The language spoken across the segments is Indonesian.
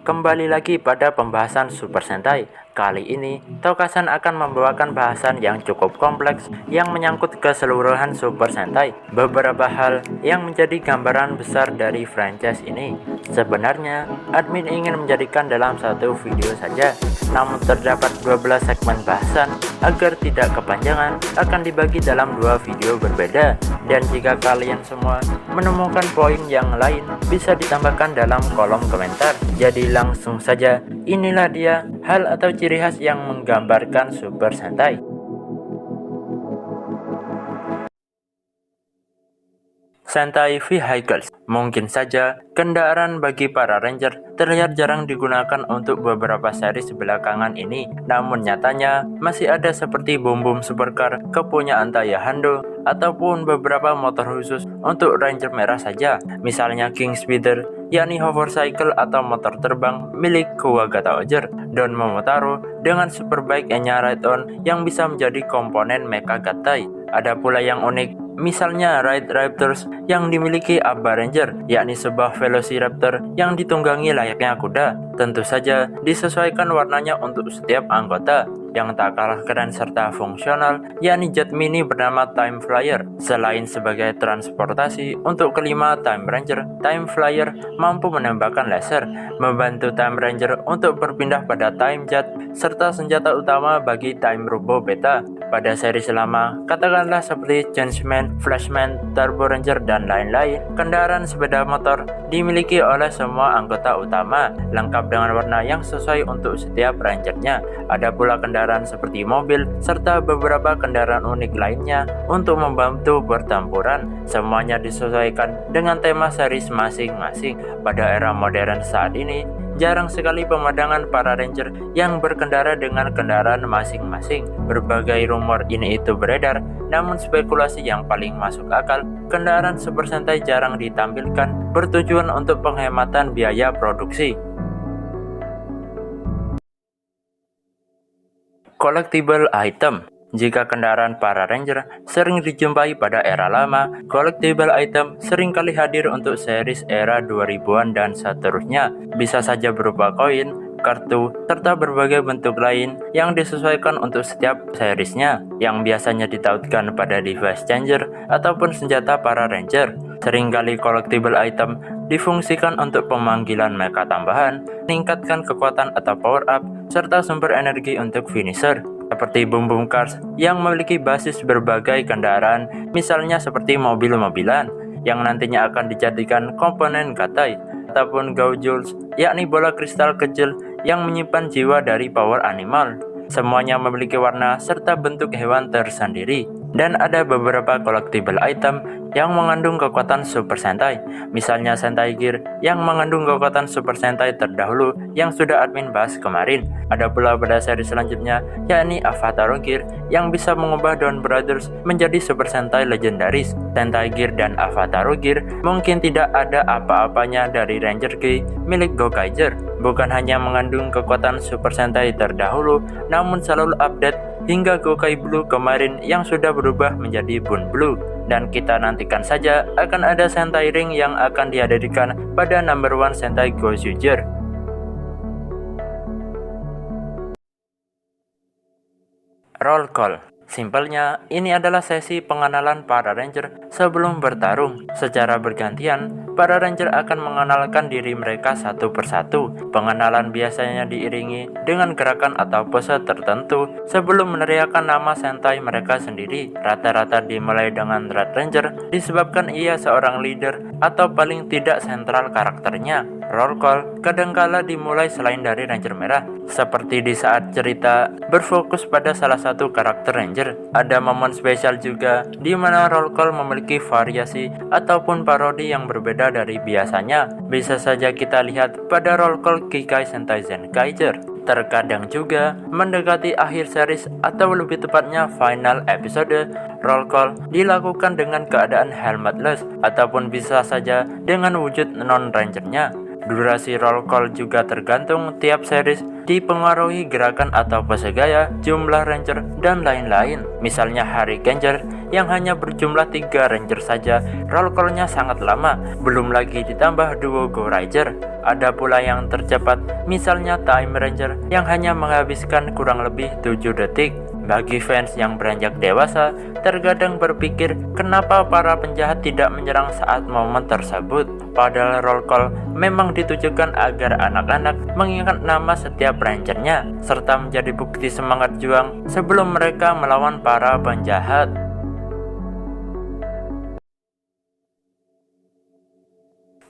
Kembali lagi pada pembahasan Super Sentai. Kali ini, Tokasan akan membawakan bahasan yang cukup kompleks yang menyangkut keseluruhan Super Sentai. Beberapa hal yang menjadi gambaran besar dari franchise ini. Sebenarnya, admin ingin menjadikan dalam satu video saja, namun terdapat 12 segmen bahasan. Agar tidak kepanjangan, akan dibagi dalam 2 video berbeda. Dan jika kalian semua menemukan poin yang lain, bisa ditambahkan dalam kolom komentar. Jadi langsung saja, inilah dia hal atau ciri khas yang menggambarkan Super Sentai. Sentai Vehicles mungkin saja kendaraan bagi para ranger terlihat jarang digunakan untuk beberapa seri belakangan ini, namun nyatanya masih ada seperti Boom Boom Supercar kepunyaan Taya Hando ataupun beberapa motor khusus untuk ranger merah saja, misalnya King Speeder yakni hovercycle atau motor terbang milik Kuwagata Oger, Don Momotaro dengan superbike-nya Ride-On yang bisa menjadi komponen Mecha Gattai. Ada pula yang unik, misalnya Ride Raptors yang dimiliki Abba Ranger, yakni sebuah Velociraptor yang ditunggangi layaknya kuda. Tentu saja disesuaikan warnanya untuk setiap anggota. Yang tak kalah keren serta fungsional, yakni jet mini bernama Time Flyer. Selain sebagai transportasi untuk kelima Time Ranger, Time Flyer mampu menembakkan laser, membantu Time Ranger untuk berpindah pada Time Jet, serta senjata utama bagi Time Robo Beta. Pada seri lama, katakanlah seperti Changeman, Flashman, Turbo Ranger, dan lain-lain, kendaraan sepeda motor dimiliki oleh semua anggota utama, lengkap dengan warna yang sesuai untuk setiap rangernya. Ada pula kendaraan seperti mobil, serta beberapa kendaraan unik lainnya untuk membantu pertempuran. Semuanya disesuaikan dengan tema series masing-masing. Pada era modern saat ini, jarang sekali pemandangan para ranger yang berkendara dengan kendaraan masing-masing. Berbagai rumor ini itu beredar, namun spekulasi yang paling masuk akal, kendaraan Super Sentai jarang ditampilkan bertujuan untuk penghematan biaya produksi. Collectible item. Jika kendaraan para ranger sering dijumpai pada era lama, collectible item seringkali hadir untuk series era 2000-an dan seterusnya. Bisa saja berupa koin, kartu, serta berbagai bentuk lain yang disesuaikan untuk setiap seriesnya, yang biasanya ditautkan pada device changer ataupun senjata para ranger. Seringkali collectible item difungsikan untuk pemanggilan mecha tambahan, meningkatkan kekuatan atau power up, serta sumber energi untuk finisher. Seperti Boom Boom Cars yang memiliki basis berbagai kendaraan, misalnya seperti mobil-mobilan yang nantinya akan dijadikan komponen Gattai, ataupun Gaujules yakni bola kristal kecil yang menyimpan jiwa dari power animal. Semuanya memiliki warna serta bentuk hewan tersendiri. Dan ada beberapa collectible item yang mengandung kekuatan Super Sentai, misalnya Sentai Gear yang mengandung kekuatan Super Sentai terdahulu yang sudah admin bahas kemarin. Ada pula pada seri selanjutnya, yakni Avatar Gear yang bisa mengubah Dawn Brothers menjadi Super Sentai legendaris. Sentai Gear dan Avatar Gear mungkin tidak ada apa-apanya dari Ranger Key milik Gokaiger. Bukan hanya mengandung kekuatan Super Sentai terdahulu, namun selalu update hingga Gokai Blue kemarin yang sudah berubah menjadi Bone Blue. Dan kita nantikan saja akan ada Sentai Ring yang akan dihadirkan pada number 1 Sentai Gojujir. Roll Call. Simpelnya, ini adalah sesi pengenalan para ranger sebelum bertarung. Secara bergantian, para ranger akan mengenalkan diri mereka satu persatu. Pengenalan biasanya diiringi dengan gerakan atau pose tertentu sebelum meneriakkan nama sentai mereka sendiri. Rata-rata dimulai dengan Red Ranger disebabkan ia seorang leader atau paling tidak sentral karakternya. Roll call kadangkala dimulai selain dari Ranger Merah, seperti di saat cerita berfokus pada salah satu karakter Ranger. Ada momen spesial juga di mana roll call memiliki variasi ataupun parodi yang berbeda dari biasanya. Bisa saja kita lihat pada roll call Kikai Sentai Zenkaiger. Terkadang juga mendekati akhir series atau lebih tepatnya final episode, roll call dilakukan dengan keadaan helmetless ataupun bisa saja dengan wujud non-rangernya. Durasi roll call juga tergantung tiap series, dipengaruhi gerakan atau pose gaya, jumlah ranger, dan lain-lain. Misalnya Harry Ranger yang hanya berjumlah 3 ranger saja, roll call-nya sangat lama, belum lagi ditambah duo Go Ranger. Ada pula yang tercepat, misalnya Time Ranger yang hanya menghabiskan kurang lebih 7 detik. Bagi fans yang beranjak dewasa, terkadang berpikir kenapa para penjahat tidak menyerang saat momen tersebut. Padahal roll call memang ditujukan agar anak-anak mengingat nama setiap rangernya, serta menjadi bukti semangat juang sebelum mereka melawan para penjahat.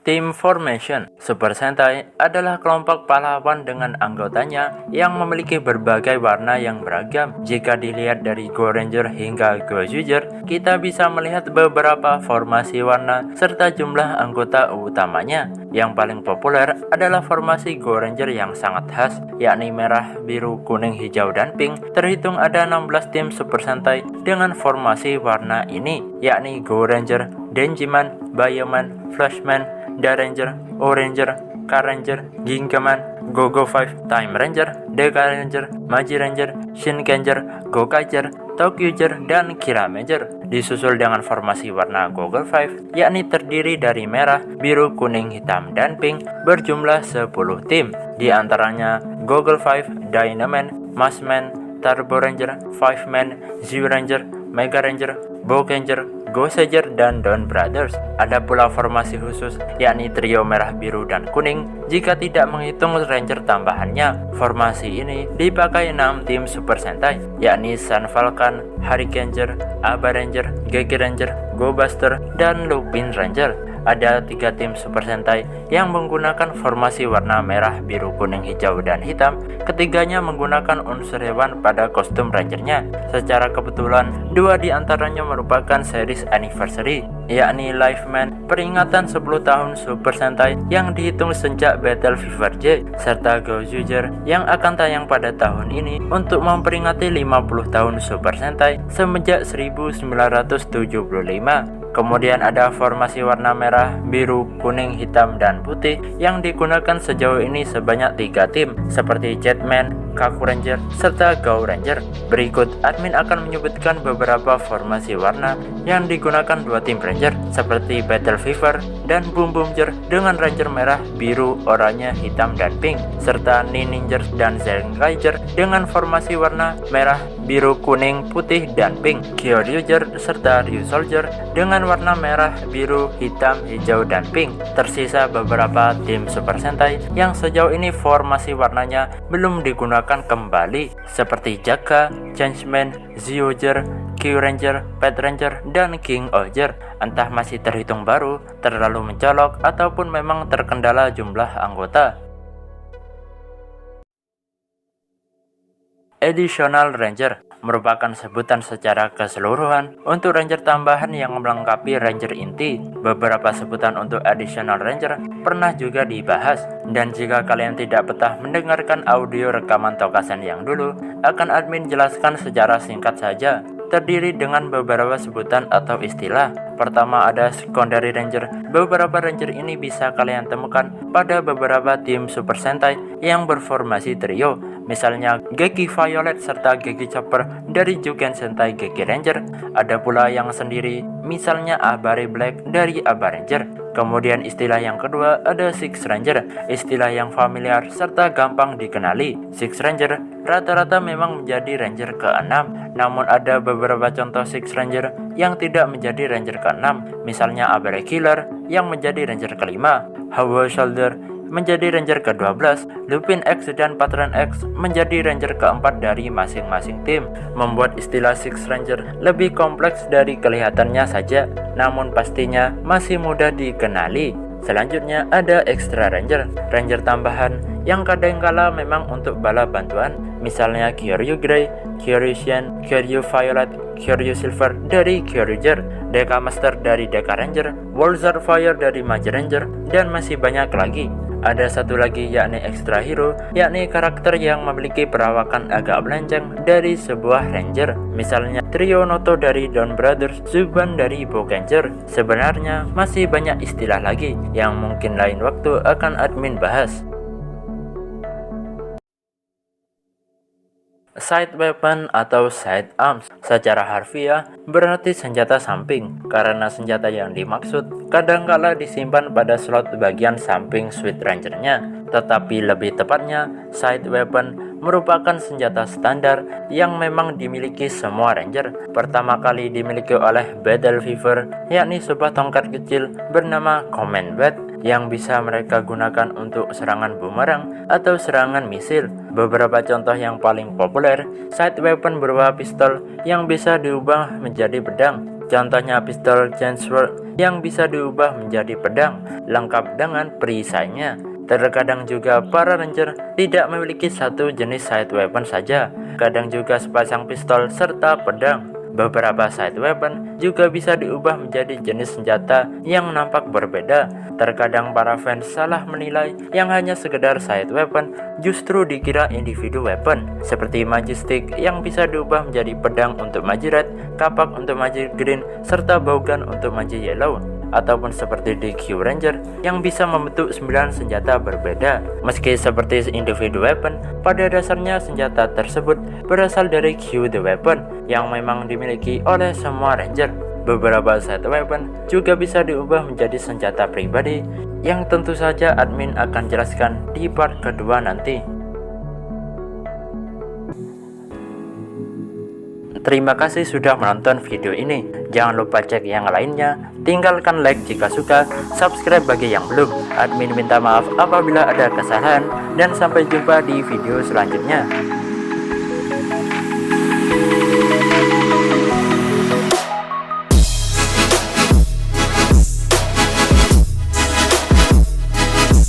Team Formation Super Sentai adalah kelompok pahlawan dengan anggotanya yang memiliki berbagai warna yang beragam. Jika dilihat dari Go Ranger hingga Go Juger, kita bisa melihat beberapa formasi warna serta jumlah anggota utamanya. Yang paling populer adalah formasi Go Ranger yang sangat khas, yakni merah, biru, kuning, hijau, dan pink. Terhitung ada 16 tim Super Sentai dengan formasi warna ini, yakni Go Ranger, Denjiman, Bioman, Flashman, Daranger, Oranger, Karanger, Ginkaman, Go-Go 5, Time Ranger, Deka Ranger, Maji Ranger, Shinkenger, Gokaiger, Tokyuger, dan Kiramager. Disusul dengan formasi warna Google 5, yakni terdiri dari merah, biru, kuning, hitam, dan pink, berjumlah 10 tim. Di antaranya Google 5, Dynaman, Maskman, Turbo Ranger, Five-Man, Zero Ranger, Mega Ranger, Bokenger, Goseiger, dan Dawn Brothers. Ada pula formasi khusus, yakni trio merah, biru, dan kuning. Jika tidak menghitung ranger tambahannya, formasi ini dipakai 6 tim Super Sentai, yakni Sun Falcon, Hurricaneer, Aba Ranger, Geki Ranger, Go Buster, dan Lupin Ranger. Ada 3 tim Super Sentai yang menggunakan formasi warna merah, biru, kuning, hijau, dan hitam. Ketiganya menggunakan unsur hewan pada kostum rangernya. Secara kebetulan, 2 di antaranya merupakan series anniversary, yakni Liveman, peringatan 10 tahun Super Sentai yang dihitung sejak Battle Fever J, serta Go Juger yang akan tayang pada tahun ini untuk memperingati 50 tahun Super Sentai semenjak 1975. Kemudian ada formasi warna merah, biru, kuning, hitam, dan putih yang digunakan sejauh ini sebanyak 3 tim, seperti Jetman, Kaku Ranger, serta Go Ranger. Berikut admin akan menyebutkan beberapa formasi warna yang digunakan 2 tim Ranger, seperti Battle Fever dan Boom Boomger dengan Ranger merah, biru, oranye, hitam, dan pink, serta Ninja dan Zenkaiger dengan formasi warna merah, biru, kuning, putih, dan pink, Kyoryuger serta Ryu Soldier dengan warna merah, biru, hitam, hijau, dan pink. Tersisa beberapa tim Super Sentai yang sejauh ini formasi warnanya belum digunakan kembali, seperti Jaka, Changeman, Zyuohger, Q Ranger, Pet Ranger, dan King Oger. Entah masih terhitung baru, terlalu mencolok, ataupun memang terkendala jumlah anggota. Additional Ranger merupakan sebutan secara keseluruhan untuk ranger tambahan yang melengkapi ranger inti. Beberapa sebutan untuk Additional Ranger pernah juga dibahas, dan jika kalian tidak betah mendengarkan audio rekaman Tokasen yang dulu, akan admin jelaskan secara singkat saja. Terdiri dengan beberapa sebutan atau istilah. Pertama ada Secondary Ranger. Beberapa ranger ini bisa kalian temukan pada beberapa tim Super Sentai yang berformasi trio, misalnya Geki Violet serta Geki Chopper dari Juken Sentai Geki Ranger. Ada pula yang sendiri, misalnya Abare Black dari Aba Ranger. Kemudian istilah yang kedua ada Six Ranger, istilah yang familiar serta gampang dikenali. Six Ranger rata-rata memang menjadi Ranger ke-6, namun ada beberapa contoh Six Ranger yang tidak menjadi Ranger ke-6, misalnya Abare Killer yang menjadi Ranger ke-5, Hawa Shoulder menjadi Ranger ke-12, Lupin X dan Patron X menjadi Ranger ke-4 dari masing-masing tim. Membuat istilah Six Ranger lebih kompleks dari kelihatannya saja, namun pastinya masih mudah dikenali. Selanjutnya ada Extra Ranger, ranger tambahan yang kadangkala memang untuk bala bantuan, misalnya Kyoryu Grey, Kyoryu Cyan, Kyoryu Violet, Kyoryu Silver dari Kyoryuger, Deka Master dari Deka Ranger, Walzer Fire dari Mage Ranger, dan masih banyak lagi. Ada satu lagi yakni extra hero, yakni karakter yang memiliki perawakan agak melenceng dari sebuah ranger. Misalnya Trio Noto dari Dawn Brothers, Zuban dari Bowcanger. Sebenarnya masih banyak istilah lagi yang mungkin lain waktu akan admin bahas. Side weapon atau side arms secara harfiah berarti senjata samping, karena senjata yang dimaksud kadangkala disimpan pada slot bagian samping Sweet Ranger-nya. Tetapi lebih tepatnya, side weapon merupakan senjata standar yang memang dimiliki semua ranger. Pertama kali dimiliki oleh Battle Fever, yakni sebuah tongkat kecil bernama Command Bat yang bisa mereka gunakan untuk serangan bumerang atau serangan misil. Beberapa contoh yang paling populer, side weapon berupa pistol yang bisa diubah menjadi pedang. Contohnya pistol Chainsword yang bisa diubah menjadi pedang, lengkap dengan perisainya. Terkadang juga para ranger tidak memiliki satu jenis side weapon saja, kadang juga sepasang pistol serta pedang. Beberapa side weapon juga bisa diubah menjadi jenis senjata yang nampak berbeda. Terkadang para fans salah menilai yang hanya sekedar side weapon justru dikira individu weapon, seperti Majestic yang bisa diubah menjadi pedang untuk Magi Red, kapak untuk Magi Green, serta bowgun untuk Magi Yellow. Ataupun seperti di Q Ranger yang bisa membentuk 9 senjata berbeda. Meski seperti individu weapon, pada dasarnya senjata tersebut berasal dari Q the Weapon yang memang dimiliki oleh semua ranger. Beberapa side weapon juga bisa diubah menjadi senjata pribadi yang tentu saja admin akan jelaskan di part kedua nanti. Terima kasih sudah menonton video ini. Jangan lupa cek yang lainnya. Tinggalkan like jika suka, subscribe bagi yang belum. Admin minta maaf apabila ada kesalahan, dan sampai jumpa di video selanjutnya.